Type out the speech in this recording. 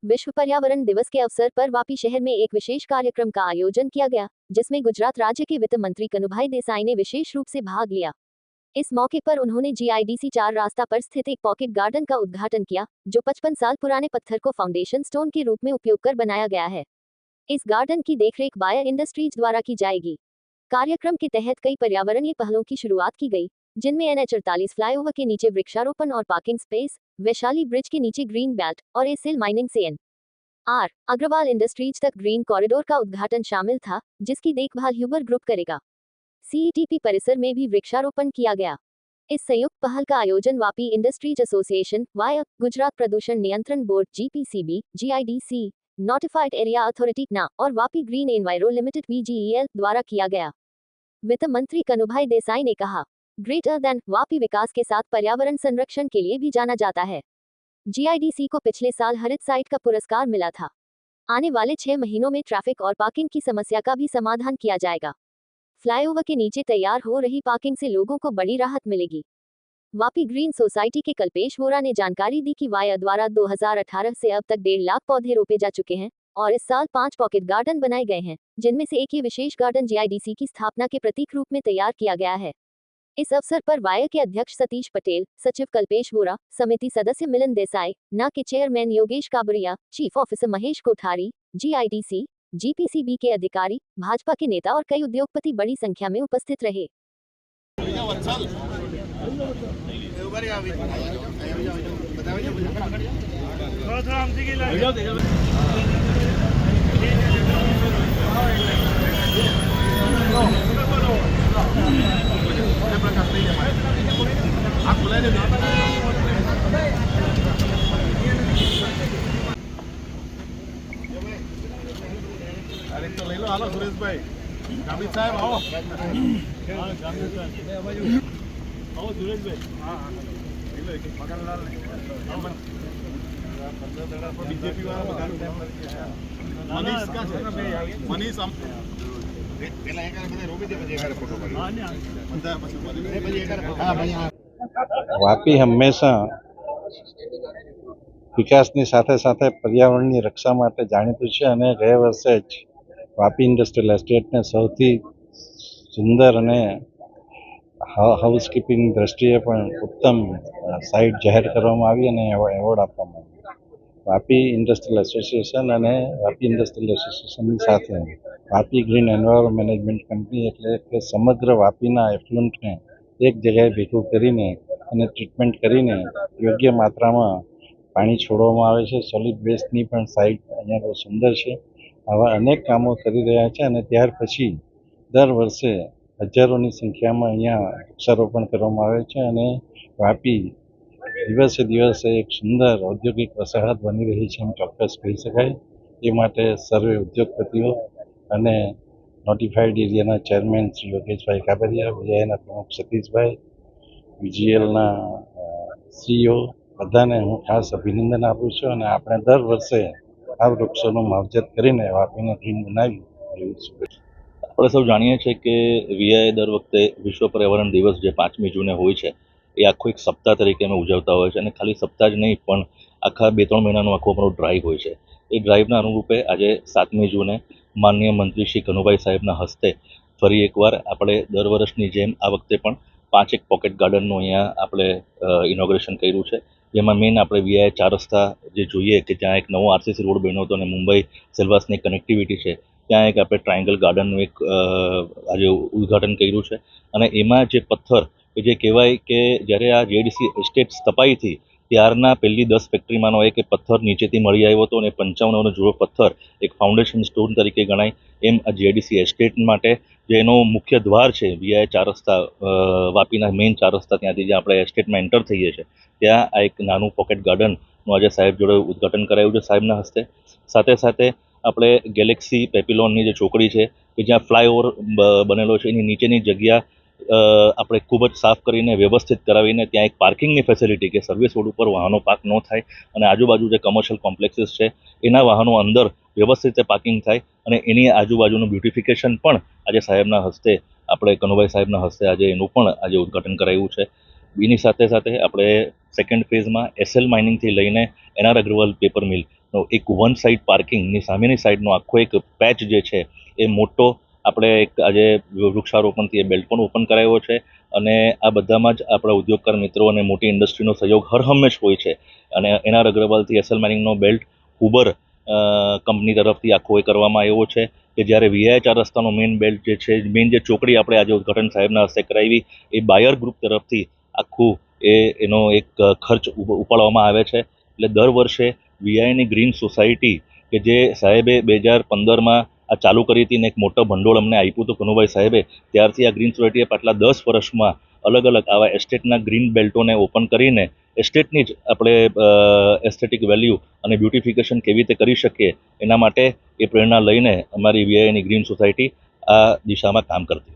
विश्व पर्यावरण दिवस के अवसर पर वापी शहर में एक विशेष कार्यक्रम का आयोजन किया गया, जिसमें गुजरात राज्य के वित्त मंत्री कनुभाई देसाई ने विशेष रूप से भाग लिया। इस मौके पर उन्होंने GIDC 4 रास्ता पर स्थित एक पॉकेट गार्डन का उद्घाटन किया, जो 55 साल पुराने पत्थर को फाउंडेशन स्टोन के रूप में उपयोग कर बनाया गया है। इस गार्डन की देखरेख बायर इंडस्ट्रीज द्वारा की जाएगी। कार्यक्रम के तहत कई पर्यावरणीय पहलों की शुरुआत की गई, जिनमें NH48 फ्लाईओवर के नीचे वृक्षारोपण और पार्किंग स्पेस, वैशाली ब्रिज के नीचे ग्रीन बेल्ट और एसेल माइनिंग से NR अग्रवाल इंडस्ट्रीज तक ग्रीन कॉरिडोर का उद्घाटन शामिल था, जिसकी देखभाल ह्यूबर ग्रुप करेगा। CETP परिसर में भी वृक्षारोपण किया गया। इस संयुक्त पहल का आयोजन Vapi industries association, via, Gujarat प्रदूषण नियंत्रण board GPCB, GIDC, notified area authority NA और Vapi green enviro limited VGEL द्वारा किया गया। वित्त मंत्री कनुभाई देसाई ने कहा, ग्रेटर देन वापी विकास के साथ पर्यावरण संरक्षण के लिए भी जाना जाता है। GIDC को पिछले साल हरित साइट का पुरस्कार मिला था। आने वाले 6 महीनों में ट्रैफिक और पार्किंग की समस्या का भी समाधान किया जाएगा। फ्लाईओवर के नीचे तैयार हो रही पार्किंग से लोगों को बड़ी राहत मिलेगी। वापी ग्रीन सोसाइटी के कल्पेश वोरा ने जानकारी दी कि वाया द्वारा 2018 से अब तक 1.5 लाख पौधे रोपे जा चुके हैं और इस साल 5 पॉकेट गार्डन बनाए गए हैं, जिनमें से एक ये विशेष गार्डन GIDC की स्थापना के प्रतीक रूप में तैयार किया गया है। इस अवसर पर वाया के अध्यक्ष सतीश पटेल, सचिव कल्पेश वोरा, समिति सदस्य मिलन देसाई, NA के chairman Yogesh Kabariya, chief officer Mahesh Kothari, GIDC, GPCB के अधिकारी, भाजपा के नेता और कई उद्योगपति बड़ी संख्या में उपस्थित रहे। अरे तो ले लो, हालो सुरेश भाई, गामित साहब आओ। आओ सुरेश भाई। हाँ ले लो, एक मगनलाल बीजेपी वाला मनीष का मनीष हम પેલા એકારે બધા રોબી દે પછી એકારે ફોટો પાડી. હા પછી એકારે હા ભાઈ. વાપી હંમેશા વિકાસની સાથે સાથે પર્યાવરણની રક્ષા માટે જાણીતું છે અને ગયા વર્ષે જ વાપી ઇન્ડસ્ટ્રીયલ એસ્ટેટને સૌથી સુંદર અને હાઉસકીપિંગ દ્રષ્ટિએ પણ ઉત્તમ સાઇટ જાહેર કરવામાં આવી અને એવોર્ડ આપવામાં આવ્યો. વાપી ઇન્ડસ્ટ્રીયલ એસોસિએશન અને વાપી ઇન્ડસ્ટ્રીયલ એસોસિએશનની સાથે Vapi green enviro management company એટલે કે સમગ્ર વાપીના એફ્લુન્ટને એક જગ્યાએ ભેગું કરીને અને ટ્રીટમેન્ટ કરીને યોગ્ય માત્રામાં પાણી છોડવામાં આવે છે. સોલિડ વેસ્ટની પણ સાઇટ અહીંયા બહુ સુંદર છે. આવા અનેક કામો કરી રહ્યા છે અને ત્યાર પછી દર વર્ષે હજારોની સંખ્યામાં અહીંયા વૃક્ષારોપણ કરવામાં આવે છે અને વાપી દિવસે દિવસે એક સુંદર ઔદ્યોગિક વસાહત બની રહી છે એમ ચોક્કસ કહી શકાય. એ માટે સર્વે ઉદ્યોગપતિઓ અને નોટિફાઈડ એરિયાના ચેરમેન શ્રી યોગેશભાઈ કાબરિયા, VIના પ્રમુખ સતીશભાઈ, VGLના CEO બધાને હું ખાસ અભિનંદન આપું છું અને આપણે દર વર્ષે આ વૃક્ષોનું માવજત કરીને વાપીને ગ્રીન બનાવી એવી શુભેચ્છા. આપણે સૌ જાણીએ છીએ કે VI દર વખતે વિશ્વ પર્યાવરણ દિવસ જે 5મી જૂને હોય છે એ આખો એક સપ્તાહ તરીકે અમે ઉજવતા હોય છે અને ખાલી સપ્તાહ જ નહીં પણ આખા 2-3 મહિનાનું આખું અમારું ડ્રાઈવ હોય છે. એ ડ્રાઈવના અનુરૂપે આજે 7મી જૂને માનનીય મંત્રી શ્રી કનુભાઈ સાહેબના હસ્તે ફરી એકવાર આપણે દર વર્ષની જેમ આ વખતે પણ 5 પોકેટ ગાર્ડનનું અહીંયા આપણે ઇનોગ્રેશન કર્યું છે. જેમાં મેઇન આપણે VI 4 રસ્તા જે જોઈએ કે ત્યાં એક નવો RCC રોડ બન્યો હતો અને મુંબઈ સેલવાસની કનેક્ટિવિટી છે, ત્યાં એક આપણે ટ્રાયંગલ ગાર્ડનનું એક આજે ઉદ્ઘાટન કર્યું છે. અને એમાં જે પથ્થર કે જે કહેવાય કે જ્યારે આ GIDC એસ્ટેટ સ્થપાઈ હતી ત્યારના પહેલી 10 ફેક્ટરીમાંનો એક પથ્થર નીચેથી મળી આવ્યો હતો અને 55નો જુદો પથ્થર એક ફાઉન્ડેશન સ્ટોન તરીકે ગણાય. એમ આ GIDC એસ્ટેટ માટે જે એનો મુખ્ય દ્વાર છે VI 4 રસ્તા, વાપીના મેઇન 4 રસ્તા ત્યાંથી જે આપણે એસ્ટેટમાં એન્ટર થઈએ છીએ ત્યાં આ એક નાનું પોકેટ ગાર્ડનનું આજે સાહેબ જોડે ઉદ્ઘાટન કરાયું છે સાહેબના હસ્તે. સાથે સાથે આપણે ગેલેક્સી પેપિલોનની જે ચોકડી છે કે જ્યાં ફ્લાયઓવર બનેલો છે એની નીચેની જગ્યા આપણે ખૂબ જ સાફ કરીને વ્યવસ્થિત કરાવીને ત્યાં એક પાર્કિંગની ફેસિલિટી કે સર્વિસ રોડ ઉપર વાહનો પાર્ક ન થાય અને આજુબાજુ જે કમર્શિયલ કોમ્પ્લેક્સીસ છે એના વાહનો અંદર વ્યવસ્થિત રીતે પાર્કિંગ થાય અને એની આજુબાજુનું બ્યુટિફિકેશન પણ આજે સાહેબના હસ્તે આપણે કનુભાઈ સાહેબના હસ્તે આજે એનું પણ આજે ઉદ્ઘાટન કરાયું છે. એની સાથે સાથે આપણે સેકન્ડ ફેઝમાં એસેલ માઇનિંગથી લઈને NR અગ્રવાલ પેપર મિલ એક વન સાઇડ પાર્કિંગની સામેની સાઈડનો આખો એક પેચ જે છે એ મોટો આપણે એક આજે વૃક્ષારોપણથી એ બેલ્ટ પણ ઓપન કરાવ્યો છે. અને આ બધામાં જ આપણા ઉદ્યોગકાર મિત્રો અને મોટી ઇન્ડસ્ટ્રીનો સહયોગ હર હંમેશ હોય છે. અને એનઆર અગ્રવાલથી એસએલ માઇનિંગનો બેલ્ટ ઉબર કંપની તરફથી આખો એ કરવામાં આવ્યો છે કે જ્યારે વીઆઈ 4 રસ્તાનો મેઇન બેલ્ટ જે છે, મેઇન જે ચોકડી આપણે આજે ઉદઘાટન સાહેબના હસ્તે કરાવી, એ બાયર ગ્રુપ તરફથી આખું એનો એક ખર્ચ ઉપાડવામાં આવે છે. એટલે દર વર્ષે વીઆઈની ગ્રીન સોસાયટી કે જે સાહેબે 2015માં આ ચાલુ કરી હતી ને એક મોટો ભંડોળ અમને આપ્યું હતું કનુભાઈ સાહેબે, ત્યારથી આ ગ્રીન સોસાયટીએ પાછલા 10 વર્ષમાં અલગ અલગ આવા એસ્ટેટના ગ્રીન બેલ્ટોને ઓપન કરીને એસ્ટેટની જ આપણે એસ્થેટિક વેલ્યુ અને બ્યુટિફિકેશન કેવી રીતે કરી શકીએ એના માટે એ પ્રેરણા લઈને અમારી વીઆઈની ગ્રીન સોસાયટી આ દિશામાં કામ કરતી.